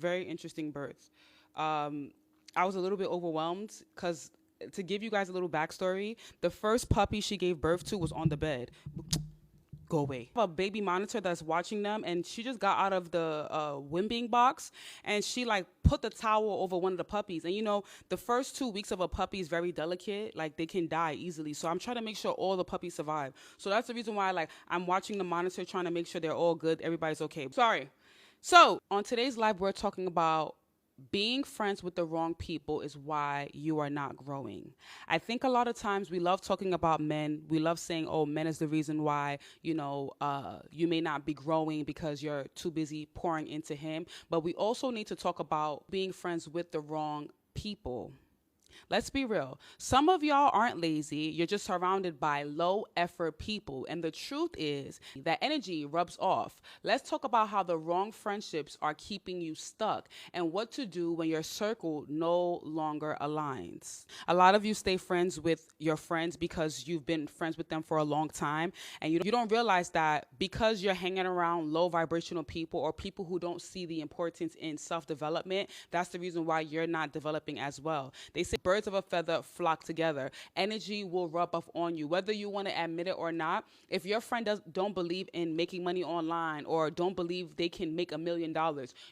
Very interesting birth. I was a little bit overwhelmed because, to give you guys a little backstory, the first puppy she gave birth to was on the bed. Go away. A baby monitor that's watching them, and she just got out of the wimping box, and she like put the towel over one of the puppies. And the first 2 weeks of a puppy is very delicate, like they can die easily. So I'm trying to make sure all the puppies survive. So that's the reason why I'm watching the monitor, trying to make sure they're all good, everybody's okay. Sorry. So on today's live, we're talking about being friends with the wrong people is why you are not growing. I think a lot of times we love talking about men. We love saying, oh, men is the reason why, you may not be growing because you're too busy pouring into him. But we also need to talk about being friends with the wrong people. Let's be real. Some of y'all aren't lazy. You're just surrounded by low effort people. And the truth is that energy rubs off. Let's talk about how the wrong friendships are keeping you stuck and what to do when your circle no longer aligns. A lot of you stay friends with your friends because you've been friends with them for a long time. And you don't realize that because you're hanging around low vibrational people or people who don't see the importance in self-development, that's the reason why you're not developing as well. They say birds of a feather flock together. Energy will rub off on you, whether you want to admit it or not. If your friend don't believe in making money online or don't believe they can make $1 million,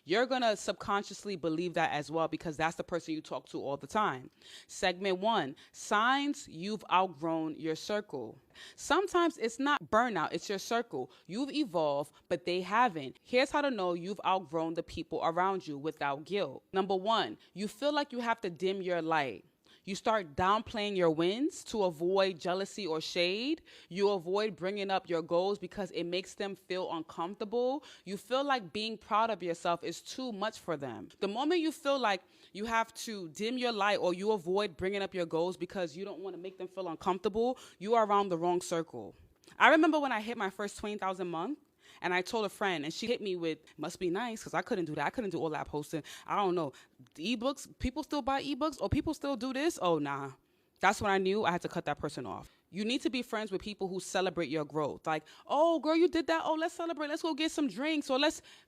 you're going to subconsciously believe that as well because that's the person you talk to all the time. Segment 1, signs you've outgrown your circle. Sometimes it's not burnout, it's your circle. You've evolved, but they haven't. Here's how to know you've outgrown the people around you without guilt. Number 1, you feel like you have to dim your light. You start downplaying your wins to avoid jealousy or shade. You avoid bringing up your goals because it makes them feel uncomfortable. You feel like being proud of yourself is too much for them. The moment you feel like you have to dim your light or you avoid bringing up your goals because you don't want to make them feel uncomfortable, you are around the wrong circle. I remember when I hit my first 20,000 a month, and I told a friend, and she hit me with, must be nice, because I couldn't do that. I couldn't do all that posting. I don't know. Ebooks, people still buy ebooks? Or people still do this? Oh, nah. That's when I knew I had to cut that person off. You need to be friends with people who celebrate your growth. Like, oh, girl, you did that. Oh, let's celebrate. Let's go get some drinks. Or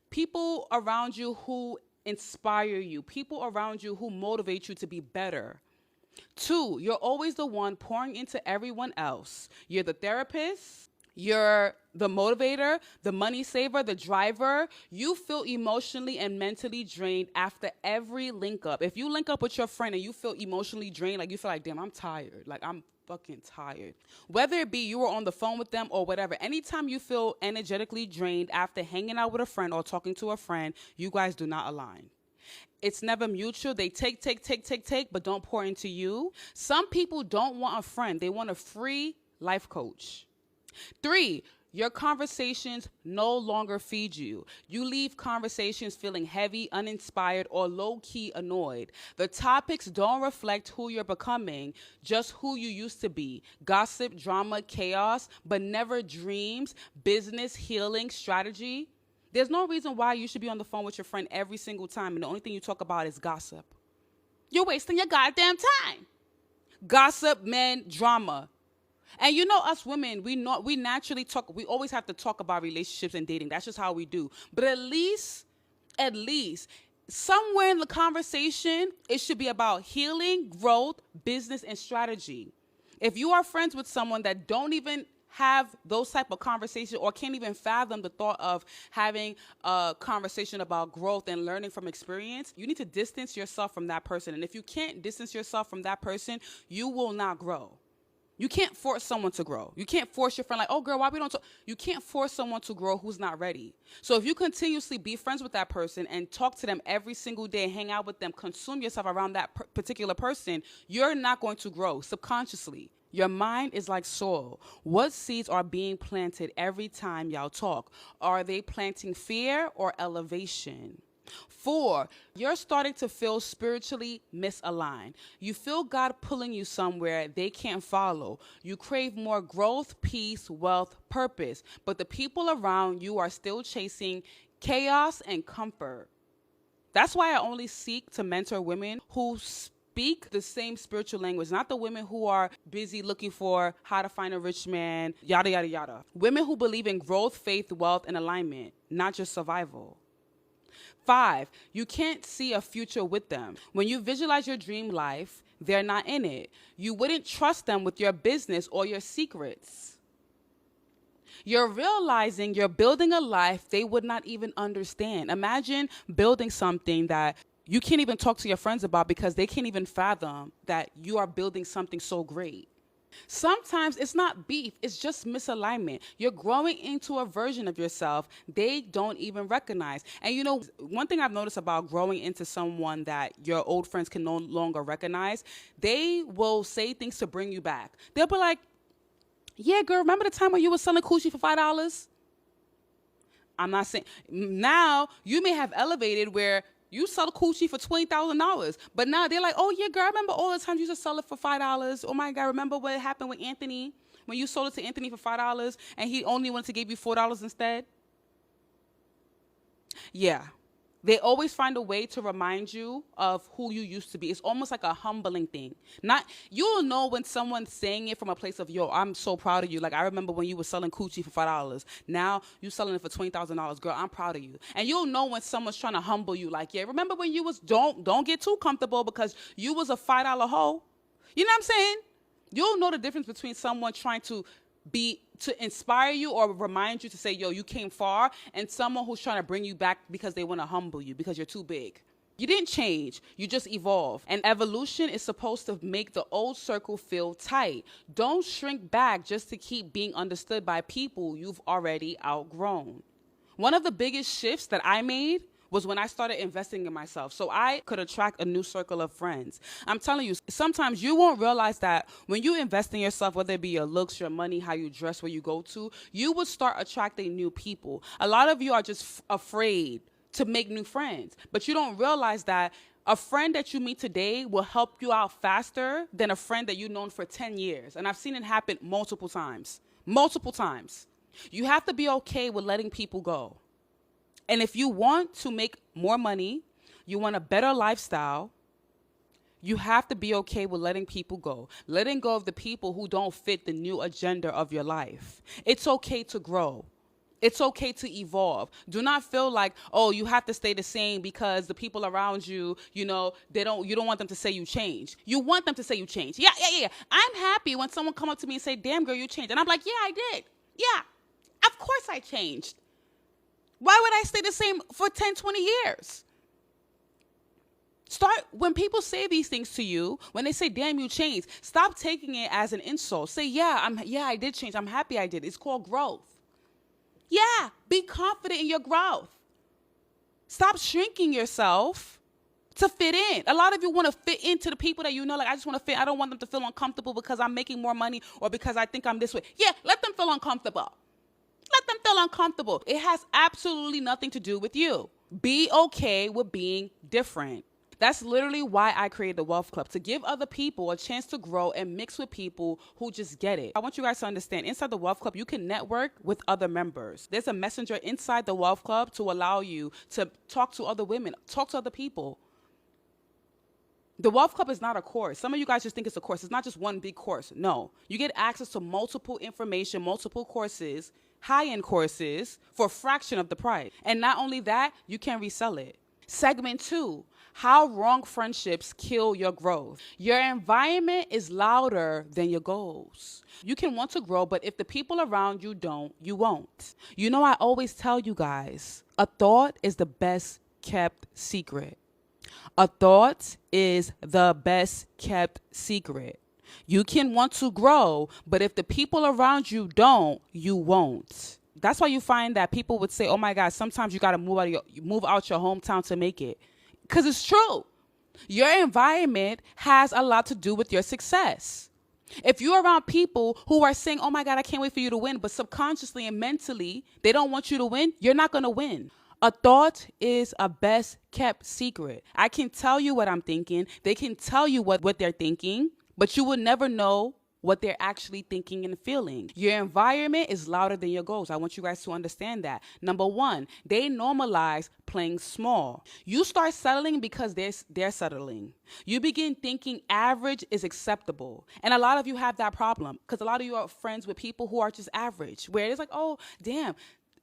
people around you who inspire you. People around you who motivate you to be better. 2, you're always the one pouring into everyone else. You're the therapist. You're the motivator, the money saver, the driver. You feel emotionally and mentally drained after every link up. If you link up with your friend and you feel emotionally drained, like you feel like, damn, I'm tired. Like I'm fucking tired. Whether it be you were on the phone with them or whatever, anytime you feel energetically drained after hanging out with a friend or talking to a friend, you guys do not align. It's never mutual. They take, but don't pour into you. Some people don't want a friend. They want a free life coach. 3, your conversations no longer feed you. You leave conversations feeling heavy, uninspired, or low-key annoyed. The topics don't reflect who you're becoming, just who you used to be. Gossip, drama, chaos, but never dreams, business, healing, strategy. There's no reason why you should be on the phone with your friend every single time, and the only thing you talk about is gossip. You're wasting your goddamn time. Gossip, men, drama. And us women, we naturally talk. We always have to talk about relationships and dating. That's just how we do. But at least, somewhere in the conversation, it should be about healing, growth, business, and strategy. If you are friends with someone that don't even have those type of conversations or can't even fathom the thought of having a conversation about growth and learning from experience, you need to distance yourself from that person. And if you can't distance yourself from that person, you will not grow. You can't force someone to grow. You can't force your friend like, oh, girl, why we don't talk? You can't force someone to grow who's not ready. So if you continuously be friends with that person and talk to them every single day, hang out with them, consume yourself around that particular person, you're not going to grow subconsciously. Your mind is like soil. What seeds are being planted every time y'all talk? Are they planting fear or elevation? 4, you're starting to feel spiritually misaligned. You feel God pulling you somewhere they can't follow. You crave more growth, peace, wealth, purpose, but the people around you are still chasing chaos and comfort. That's why I only seek to mentor women who speak the same spiritual language, not the women who are busy looking for how to find a rich man, yada, yada, yada. Women who believe in growth, faith, wealth, and alignment, not just survival. 5, you can't see a future with them. When you visualize your dream life, they're not in it. You wouldn't trust them with your business or your secrets. You're realizing you're building a life they would not even understand. Imagine building something that you can't even talk to your friends about because they can't even fathom that you are building something so great. Sometimes it's not beef, it's just misalignment. You're growing into a version of yourself they don't even recognize. And you know, one thing I've noticed about growing into someone that your old friends can no longer recognize, they will say things to bring you back. They'll be like, yeah, girl, remember the time when you were selling coochie for $5? I'm not saying, now you may have elevated where you sell coochie for $20,000, but now they're like, oh yeah, girl, I remember all the times you used to sell it for $5. Oh my God, remember what happened with Anthony when you sold it to Anthony for $5 and he only wanted to give you $4 instead? Yeah. They always find a way to remind you of who you used to be. It's almost like a humbling thing. Not, you'll know when someone's saying it from a place of, yo, I'm so proud of you. Like, I remember when you were selling coochie for $5. Now you selling it for $20,000. Girl, I'm proud of you. And you'll know when someone's trying to humble you. Like, yeah, remember when you was, don't get too comfortable because you was a $5 hoe. You know what I'm saying? You'll know the difference between someone trying to inspire you or remind you to say, yo, you came far, and someone who's trying to bring you back because they want to humble you because you're too big. You didn't change, you just evolved. And evolution is supposed to make the old circle feel tight. Don't shrink back just to keep being understood by people you've already outgrown. One of the biggest shifts that I made was when I started investing in myself so I could attract a new circle of friends. I'm telling you, sometimes you won't realize that when you invest in yourself, whether it be your looks, your money, how you dress, where you go to, you will start attracting new people. A lot of you are just afraid to make new friends, but you don't realize that a friend that you meet today will help you out faster than a friend that you've known for 10 years. And I've seen it happen multiple times. Multiple times. You have to be okay with letting people go. And if you want to make more money, you want a better lifestyle, you have to be okay with letting people go. Letting go of the people who don't fit the new agenda of your life. It's okay to grow. It's okay to evolve. Do not feel like, oh, you have to stay the same because the people around you, you know, you don't want them to say you changed. You want them to say you changed. Yeah. I'm happy when someone come up to me and say, damn, girl, you changed. And I'm like, yeah, I did. Yeah, of course I changed. Why would I stay the same for 10, 20 years? When people say these things to you, when they say, damn, you changed, stop taking it as an insult. Say, yeah, I did change. I'm happy I did. It's called growth. Yeah, be confident in your growth. Stop shrinking yourself to fit in. A lot of you want to fit into the people that you know, like, I just want to fit. I don't want them to feel uncomfortable because I'm making more money or because I think I'm this way. Yeah, let them feel uncomfortable. Let them feel uncomfortable. It has absolutely nothing to do with you. Be okay with being different. That's literally why I created the Wealth Club, to give other people a chance to grow and mix with people who just get it. I want you guys to understand, inside the Wealth Club, you can network with other members. There's a messenger inside the Wealth Club to allow you to talk to other women, talk to other people. The Wealth Club is not a course. Some of you guys just think it's a course. It's not just one big course. No. You get access to multiple information, multiple courses, high-end courses for a fraction of the price. And not only that, you can resell it. Segment 2, how wrong friendships kill your growth. Your environment is louder than your goals. You can want to grow, but if the people around you don't, you won't. You know, I always tell you guys, a thought is the best kept secret. A thought is the best kept secret. You can want to grow, but if the people around you don't, you won't. That's why you find that people would say, oh my God, sometimes you got to move out your hometown to make it. Because it's true. Your environment has a lot to do with your success. If you're around people who are saying, oh my God, I can't wait for you to win, but subconsciously and mentally, they don't want you to win, you're not going to win. A thought is a best kept secret. I can tell you what I'm thinking. They can tell you what they're thinking, but you will never know what they're actually thinking and feeling. Your environment is louder than your goals. I want you guys to understand that. Number 1, they normalize playing small. You start settling because they're settling. You begin thinking average is acceptable. And a lot of you have that problem because a lot of you are friends with people who are just average, where it's like, oh, damn,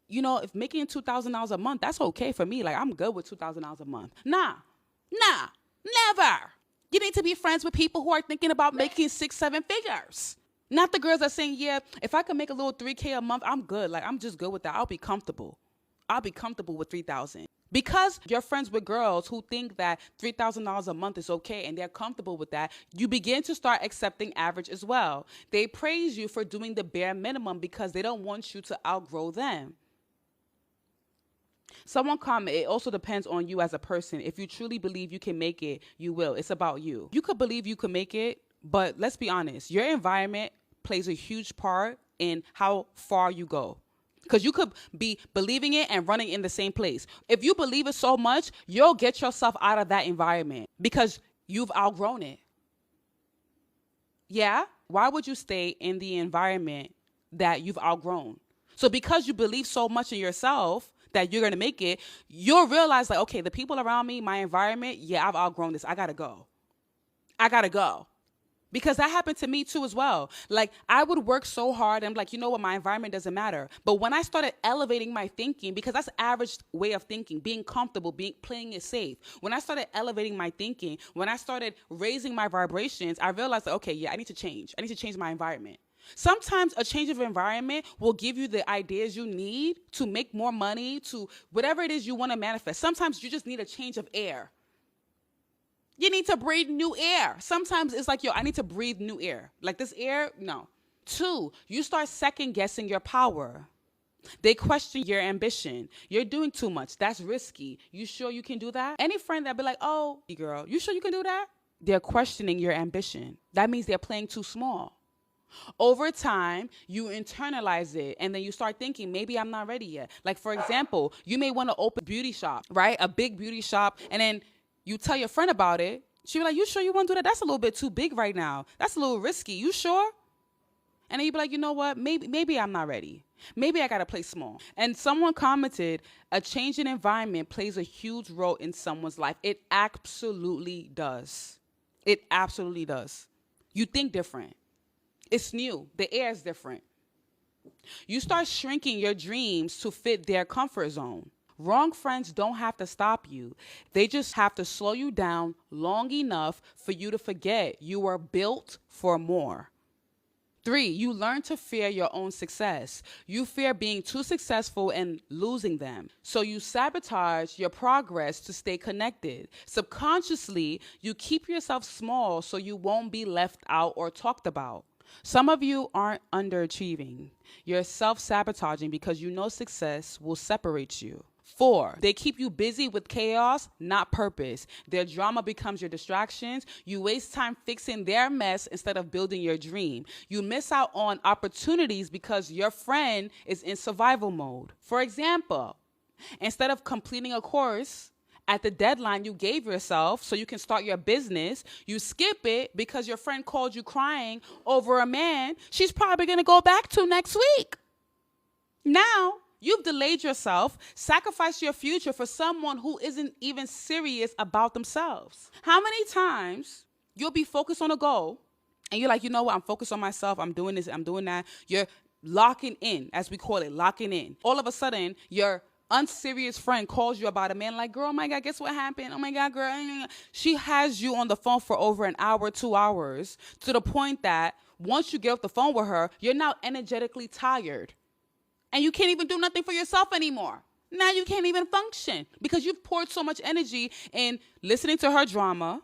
you know, if making $2,000 a month, that's okay for me. Like, I'm good with $2,000 a month. Nah, never. You need to be friends with people who are thinking about making 6-7 figures. Not the girls that are saying, yeah, if I can make a little 3K a month, I'm good. Like, I'm just good with that. I'll be comfortable. I'll be comfortable with 3,000. Because you're friends with girls who think that $3,000 a month is okay and they're comfortable with that, you begin to start accepting average as well. They praise you for doing the bare minimum because they don't want you to outgrow them. Someone commented, it also depends on you as a person. If you truly believe you can make it, you will. It's about you. You could believe you can make it, but let's be honest. Your environment plays a huge part in how far you go. Because you could be believing it and running in the same place. If you believe it so much, you'll get yourself out of that environment because you've outgrown it. Yeah? Why would you stay in the environment that you've outgrown? So because you believe so much in yourself that you're going to make it, you'll realize like, okay, the people around me, my environment, yeah, I've outgrown this. I got to go. Because that happened to me too as well. Like, I would work so hard and I'm like, you know what, my environment doesn't matter. But when I started elevating my thinking, because that's the average way of thinking, being comfortable, playing it safe. When I started elevating my thinking, when I started raising my vibrations, I realized that, okay, yeah, I need to change. I need to change my environment. Sometimes a change of environment will give you the ideas you need to make more money, to whatever it is you want to manifest. Sometimes you just need a change of air. You need to breathe new air. Sometimes it's like, yo, I need to breathe new air. Like this air, no. 2, you start second guessing your power. They question your ambition. You're doing too much. That's risky. You sure you can do that? Any friend that be like, oh, girl, you sure you can do that? They're questioning your ambition. That means they're playing too small. Over time, you internalize it and then you start thinking, maybe I'm not ready yet. Like, for example, you may want to open a beauty shop, right? A big beauty shop. And then you tell your friend about it. She be like, you sure you want to do that? That's a little bit too big right now. That's a little risky. You sure? And then you be like, you know what? Maybe I'm not ready. Maybe I got to play small. And someone commented, a change in environment plays a huge role in someone's life. It absolutely does. It absolutely does. You think different. It's new. The air is different. You start shrinking your dreams to fit their comfort zone. Wrong friends don't have to stop you. They just have to slow you down long enough for you to forget you were built for more. 3, you learn to fear your own success. You fear being too successful and losing them. So you sabotage your progress to stay connected. Subconsciously, you keep yourself small so you won't be left out or talked about. Some of you aren't underachieving. You're self-sabotaging because you know success will separate you. 4, they keep you busy with chaos, not purpose. Their drama becomes your distractions. You waste time fixing their mess instead of building your dream. You miss out on opportunities because your friend is in survival mode. For example, instead of completing a course at the deadline you gave yourself so you can start your business, you skip it because your friend called you crying over a man she's probably going to go back to next week. Now, you've delayed yourself, sacrificed your future for someone who isn't even serious about themselves. How many times you'll be focused on a goal and you're like, you know what, I'm focused on myself, I'm doing this, I'm doing that. You're locking in, as we call it, locking in. All of a sudden, your unserious friend calls you about a man like, girl, oh my God, guess what happened? Oh my God, girl. She has you on the phone for over an hour, 2 hours, to the point that once you get off the phone with her, you're now energetically tired. And you can't even do nothing for yourself anymore. Now you can't even function because you've poured so much energy in listening to her drama,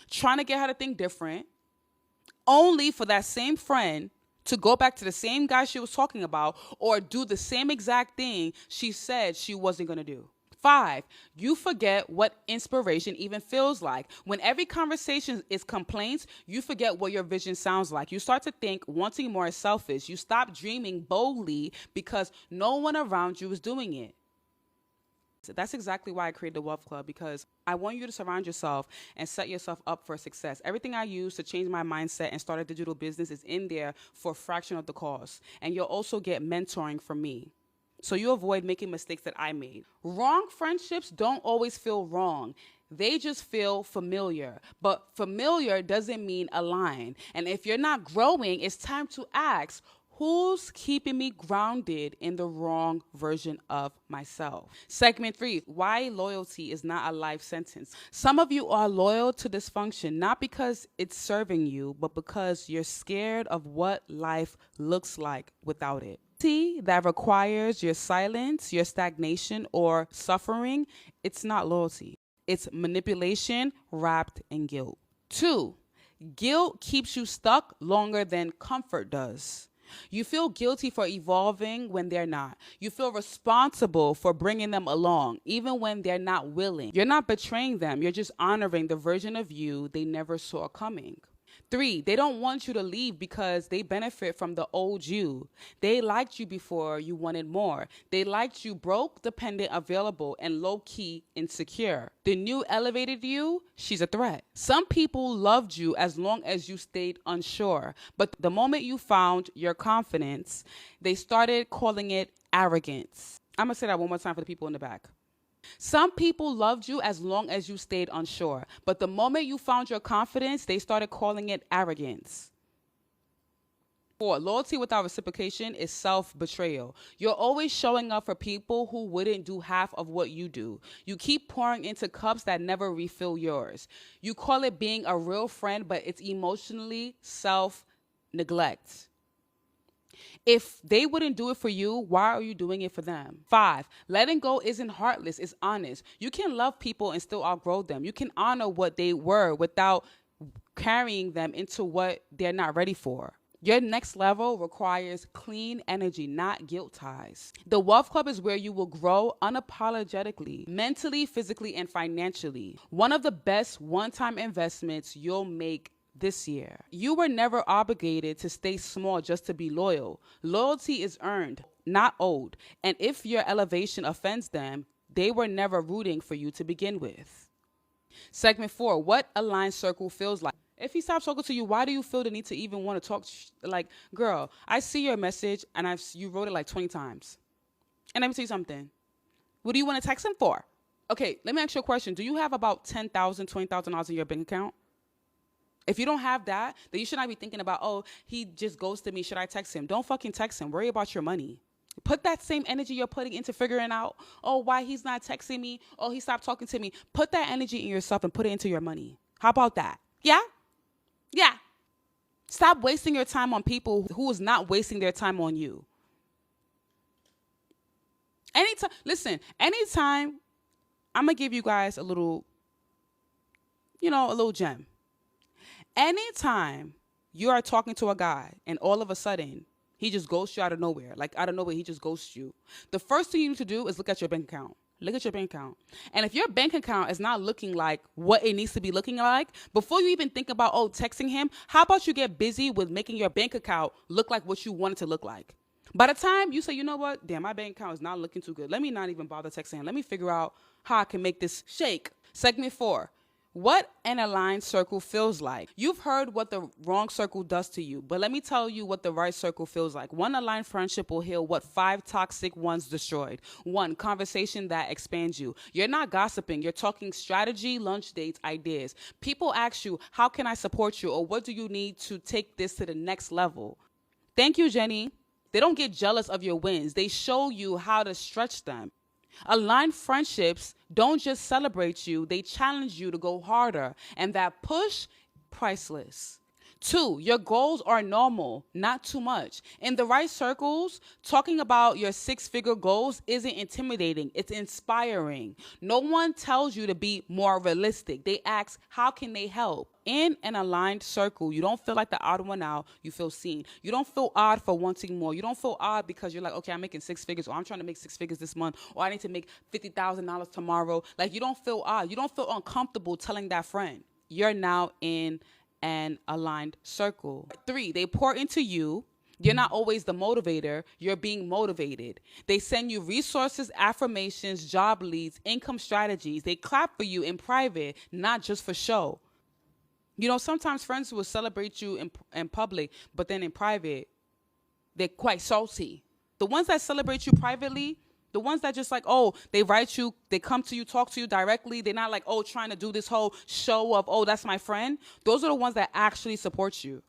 trying to get her to think different, only for that same friend to go back to the same guy she was talking about or do the same exact thing she said she wasn't going to do. 5, you forget what inspiration even feels like. When every conversation is complaints, you forget what your vision sounds like. You start to think wanting more is selfish. You stop dreaming boldly because no one around you is doing it. So that's exactly why I created the Wealth Club, because I want you to surround yourself and set yourself up for success. Everything I use to change my mindset and start a digital business is in there for a fraction of the cost. And you'll also get mentoring from me, so you avoid making mistakes that I made. Wrong friendships don't always feel wrong. They just feel familiar. But familiar doesn't mean aligned. And if you're not growing, it's time to ask, Who's keeping me grounded in the wrong version of myself? Segment 3, why loyalty is not a life sentence. Some of you are loyal to dysfunction, not because it's serving you, but because you're scared of what life looks like without it. That requires your silence, your stagnation, or suffering, it's not loyalty. It's manipulation wrapped in guilt. 2, guilt keeps you stuck longer than comfort does. You feel guilty for evolving when they're not. You feel responsible for bringing them along, even when they're not willing. You're not betraying them. You're just honoring the version of you they never saw coming. 3, they don't want you to leave because they benefit from the old you. They liked you before you wanted more. They liked you broke, dependent, available, and low-key insecure. The new elevated you, she's a threat. Some people loved you as long as you stayed unsure. But the moment you found your confidence, they started calling it arrogance. I'm going to say that one more time for the people in the back. Some people loved you as long as you stayed unsure, but the moment you found your confidence, they started calling it arrogance. 4, loyalty without reciprocation is self-betrayal. You're always showing up for people who wouldn't do half of what you do. You keep pouring into cups that never refill yours. You call it being a real friend, but it's emotionally self-neglect. If they wouldn't do it for you, why are you doing it for them? 5, letting go isn't heartless, it's honest. You can love people and still outgrow them. You can honor what they were without carrying them into what they're not ready for. Your next level requires clean energy, not guilt ties. The Wealth Club is where you will grow unapologetically, mentally, physically, and financially. One of the best one-time investments you'll make this year. You were never obligated to stay small just to be loyal. Loyalty is earned, not owed. And if your elevation offends them, they were never rooting for you to begin with. Segment 4, what aligned circle feels like. If he stops talking to you, why do you feel the need to even want to talk? Like, girl, I see your message and you wrote it like 20 times. And let me tell you something. What do you want to text him for? Okay, let me ask you a question. Do you have about $10,000, $20,000 in your bank account? If you don't have that, then you should not be thinking about, oh, he just ghosted me. Should I text him? Don't fucking text him. Worry about your money. Put that same energy you're putting into figuring out, oh, why he's not texting me. Oh, he stopped talking to me. Put that energy in yourself and put it into your money. How about that? Yeah? Yeah. Stop wasting your time on people who is not wasting their time on you. Anytime, I'm going to give you guys a little gem. Anytime you are talking to a guy and all of a sudden he just ghosts you out of nowhere, like out of nowhere he just ghosts you, the first thing you need to do is look at your bank account. Look at your bank account. And if your bank account is not looking like what it needs to be looking like, before you even think about, texting him, how about you get busy with making your bank account look like what you want it to look like? By the time you say, you know what, damn, my bank account is not looking too good. Let me not even bother texting him. Let me figure out how I can make this shake. Segment 4. What an aligned circle feels like. You've heard what the wrong circle does to you, but let me tell you what the right circle feels like. One aligned friendship will heal what 5 toxic ones destroyed. 1, conversation that expands you. You're not gossiping. You're talking strategy, lunch dates, ideas. People ask you, how can I support you? Or what do you need to take this to the next level? Thank you, Jenny. They don't get jealous of your wins. They show you how to stretch them. Aligned friendships don't just celebrate you, they challenge you to go harder. And that push, priceless. 2, your goals are normal, not too much. In the right circles, talking about your 6-figure goals isn't intimidating, it's inspiring. No one tells you to be more realistic. They ask, how can they help? In an aligned circle, you don't feel like the odd one out, you feel seen. You don't feel odd for wanting more. You don't feel odd because you're like, okay, I'm making 6 figures, or I'm trying to make 6 figures this month, or I need to make $50,000 tomorrow. Like, you don't feel odd. You don't feel uncomfortable telling that friend. You're now in an aligned circle. 3, they pour into you. You're not always the motivator. You're being motivated. They send you resources, affirmations, job leads, income strategies. They clap for you in private, not just for show. Sometimes friends will celebrate you in public, but then in private, they're quite salty. The ones that celebrate you privately, the ones that just like, they write you, they come to you, talk to you directly. They're not like, trying to do this whole show of, that's my friend. Those are the ones that actually support you.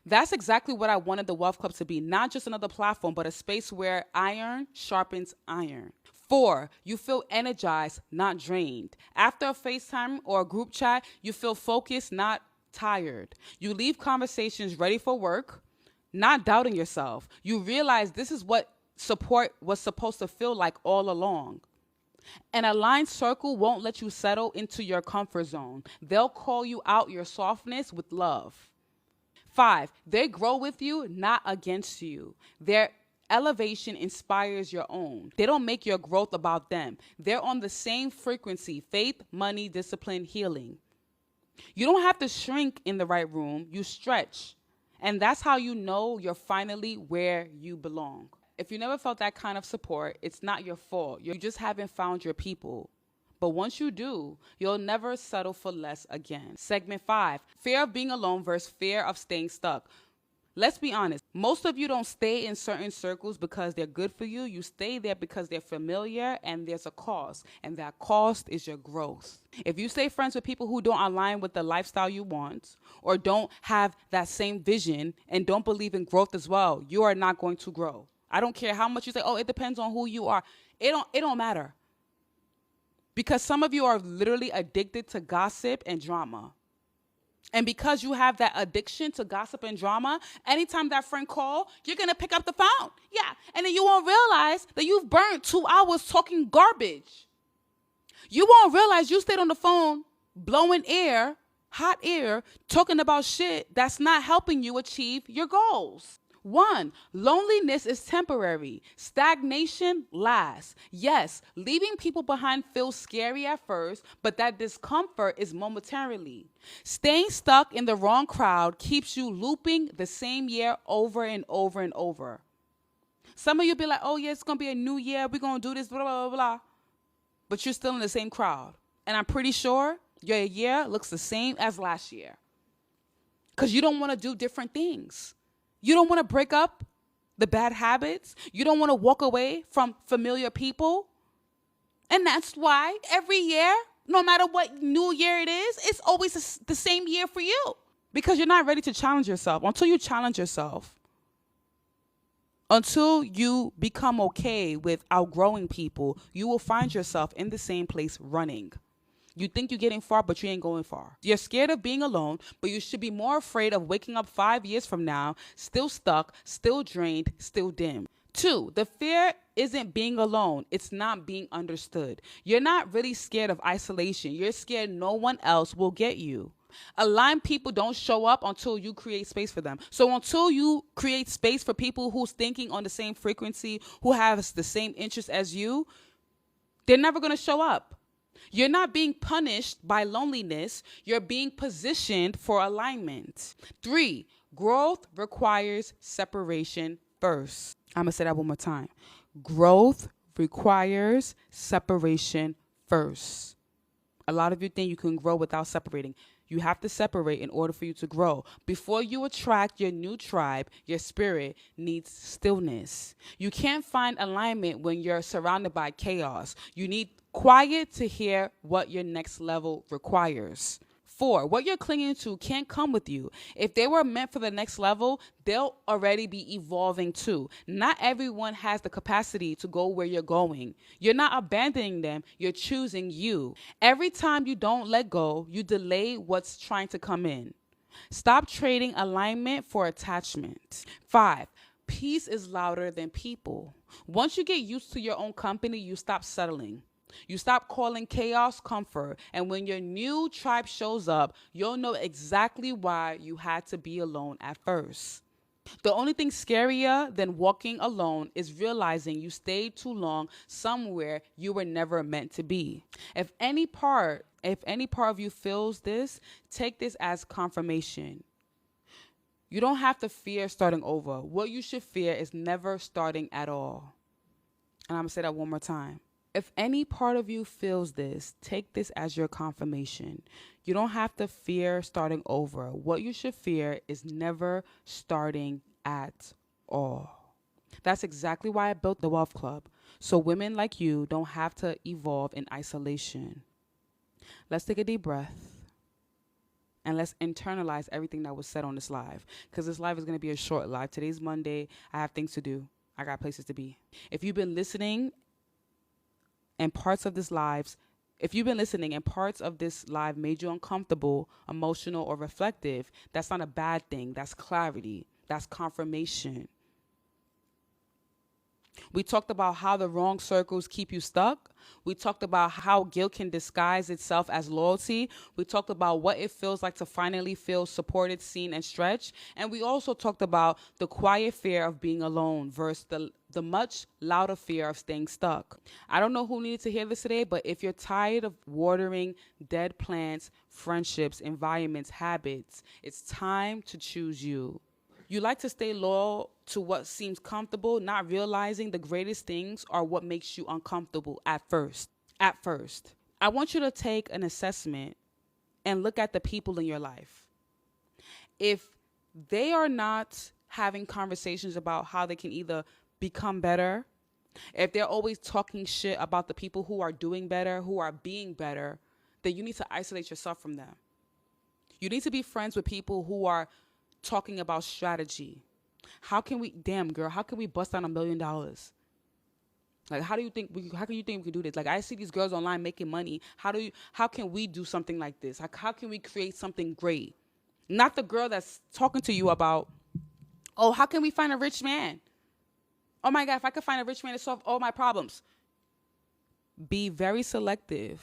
That's exactly what I wanted the Wealth Club to be. Not just another platform, but a space where iron sharpens iron. 4, you feel energized, not drained. After a FaceTime or a group chat, you feel focused, not tired. You leave conversations ready for work, not doubting yourself. You realize this is what support was supposed to feel like all along. An aligned circle won't let you settle into your comfort zone. They'll call you out your softness with love. 5, they grow with you, not against you. Their elevation inspires your own. They don't make your growth about them. They're on the same frequency: faith, money, discipline, healing. You don't have to shrink in the right room, you stretch. And that's how you know you're finally where you belong. If you never felt that kind of support, it's not your fault. You just haven't found your people. But once you do, you'll never settle for less again. Segment 5, fear of being alone versus fear of staying stuck. Let's be honest. Most of you don't stay in certain circles because they're good for you. You stay there because they're familiar and there's a cost. And that cost is your growth. If you stay friends with people who don't align with the lifestyle you want, or don't have that same vision and don't believe in growth as well, you are not going to grow. I don't care how much you say, oh, it depends on who you are. It don't matter. Because some of you are literally addicted to gossip and drama. And because you have that addiction to gossip and drama, anytime that friend calls, you're going to pick up the phone. Yeah. And then you won't realize that you've burnt 2 hours talking garbage. You won't realize you stayed on the phone blowing air, hot air, talking about shit that's not helping you achieve your goals. 1, loneliness is temporary. Stagnation lasts. Yes, leaving people behind feels scary at first, but that discomfort is momentarily. Staying stuck in the wrong crowd keeps you looping the same year over and over and over. Some of you be like, oh yeah, it's going to be a new year. We're going to do this, blah, blah, blah, blah. But you're still in the same crowd. And I'm pretty sure your year looks the same as last year. Because you don't want to do different things. You don't want to break up the bad habits. You don't want to walk away from familiar people. And that's why every year, no matter what new year it is, it's always the same year for you. Because you're not ready to challenge yourself. Until you challenge yourself, until you become okay with outgrowing people, you will find yourself in the same place running. You think you're getting far, but you ain't going far. You're scared of being alone, but you should be more afraid of waking up 5 years from now, still stuck, still drained, still dim. 2, the fear isn't being alone. It's not being understood. You're not really scared of isolation. You're scared no one else will get you. Aligned people don't show up until you create space for them. So until you create space for people who's thinking on the same frequency, who has the same interests as you, they're never going to show up. You're not being punished by loneliness. You're being positioned for alignment. 3, growth requires separation first. I'm going to say that one more time. Growth requires separation first. A lot of you think you can grow without separating. You have to separate in order for you to grow. Before you attract your new tribe, your spirit needs stillness. You can't find alignment when you're surrounded by chaos. You need quiet to hear what your next level requires. 4, what you're clinging to can't come with you. If they were meant for the next level, they'll already be evolving too. Not everyone has the capacity to go where you're going. You're not abandoning them, you're choosing you. Every time you don't let go, you delay what's trying to come in. Stop trading alignment for attachment. 5, peace is louder than people. Once you get used to your own company, you stop settling. You stop calling chaos comfort, and when your new tribe shows up, you'll know exactly why you had to be alone at first. The only thing scarier than walking alone is realizing you stayed too long somewhere you were never meant to be. If any part of you feels this, take this as confirmation. You don't have to fear starting over. What you should fear is never starting at all. And I'm going to say that one more time. If any part of you feels this, take this as your confirmation. You don't have to fear starting over. What you should fear is never starting at all. That's exactly why I built the Wealth Club, so women like you don't have to evolve in isolation. Let's take a deep breath. And let's internalize everything that was said on this live, because this live is going to be a short live. Today's Monday. I have things to do. I got places to be. If you've been listening and parts of this live made you uncomfortable, emotional, or reflective, that's not a bad thing. That's clarity. That's confirmation. We talked about how the wrong circles keep you stuck. We talked about how guilt can disguise itself as loyalty. We talked about what it feels like to finally feel supported, seen, and stretched. And we also talked about the quiet fear of being alone versus the much louder fear of staying stuck. I don't know who needed to hear this today, but if you're tired of watering dead plants, friendships, environments, habits, it's time to choose you. You like to stay loyal to what seems comfortable, not realizing the greatest things are what makes you uncomfortable at first. I want you to take an assessment and look at the people in your life. If they are not having conversations about how they can either become better, if they're always talking shit about the people who are doing better, who are being better, then you need to isolate yourself from them. You need to be friends with people who are talking about strategy. How can we bust down $1 million? Like, how can you think we can do this? Like, I see these girls online making money. How can we do something like this? How can we create something great? Not the girl that's talking to you about, oh, how can we find a rich man? Oh my God, if I could find a rich man to solve all my problems. Be very selective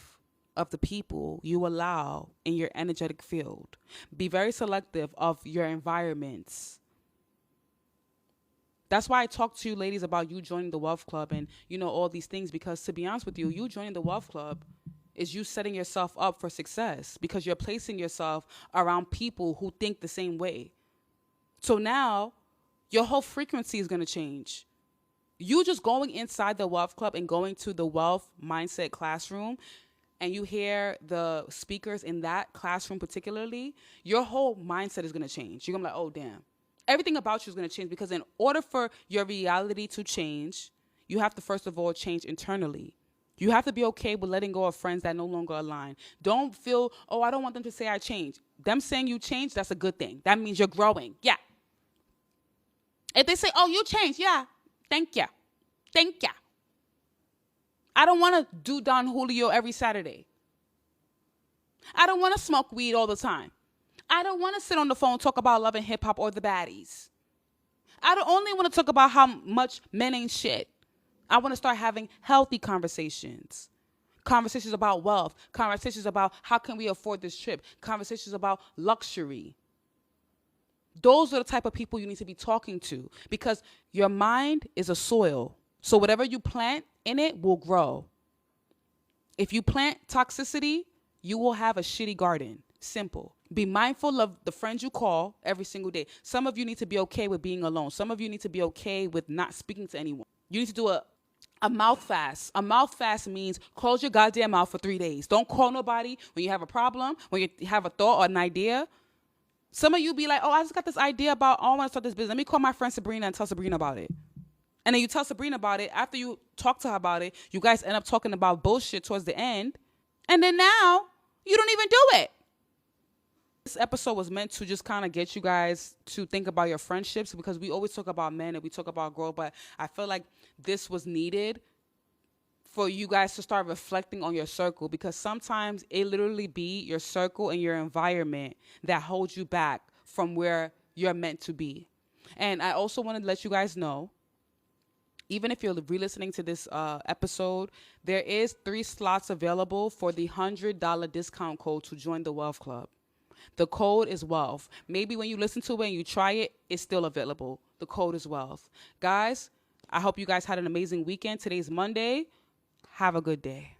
of the people you allow in your energetic field. Be very selective of your environments. That's why I talk to you ladies about you joining the Wealth Club and, all these things, because to be honest with you, you joining the Wealth Club is you setting yourself up for success, because you're placing yourself around people who think the same way. So now your whole frequency is going to change. You just going inside the Wealth Club and going to the Wealth Mindset classroom, and you hear the speakers in that classroom particularly, your whole mindset is going to change. You're going to be like, oh, damn. Everything about you is going to change, because in order for your reality to change, you have to, first of all, change internally. You have to be okay with letting go of friends that no longer align. Don't feel, oh, I don't want them to say I changed. Them saying you changed, that's a good thing. That means you're growing. Yeah. If they say, oh, you changed, yeah, thank you. Thank you. I don't want to do Don Julio every Saturday. I don't want to smoke weed all the time. I don't want to sit on the phone and talk about Love and Hip Hop or the baddies. I don't only want to talk about how much men ain't shit. I want to start having healthy conversations. Conversations about wealth. Conversations about how can we afford this trip. Conversations about luxury. Those are the type of people you need to be talking to, because your mind is a soil. So whatever you plant in it will grow. If you plant toxicity, you will have a shitty garden. Simple. Be mindful of the friends you call every single day. Some of you need to be okay with being alone. Some of you need to be okay with not speaking to anyone. You need to do a mouth fast. A mouth fast means close your goddamn mouth for 3 days. Don't call nobody when you have a problem, when you have a thought or an idea. Some of you be like, oh, I just got this idea about, oh, I want to start this business. Let me call my friend Sabrina and tell Sabrina about it. And then you tell Sabrina about it. After you talk to her about it, you guys end up talking about bullshit towards the end. And then now you don't even do it. This episode was meant to just kind of get you guys to think about your friendships, because we always talk about men and we talk about growth, but I feel like this was needed for you guys to start reflecting on your circle, because sometimes it literally be your circle and your environment that holds you back from where you're meant to be. And I also want to let you guys know, even if you're re-listening to this episode, there is 3 slots available for the $100 discount code to join the Wealth Club. The code is wealth. Maybe when you listen to it and you try it, it's still available. The code is wealth. Guys, I hope you guys had an amazing weekend. Today's Monday. Have a good day.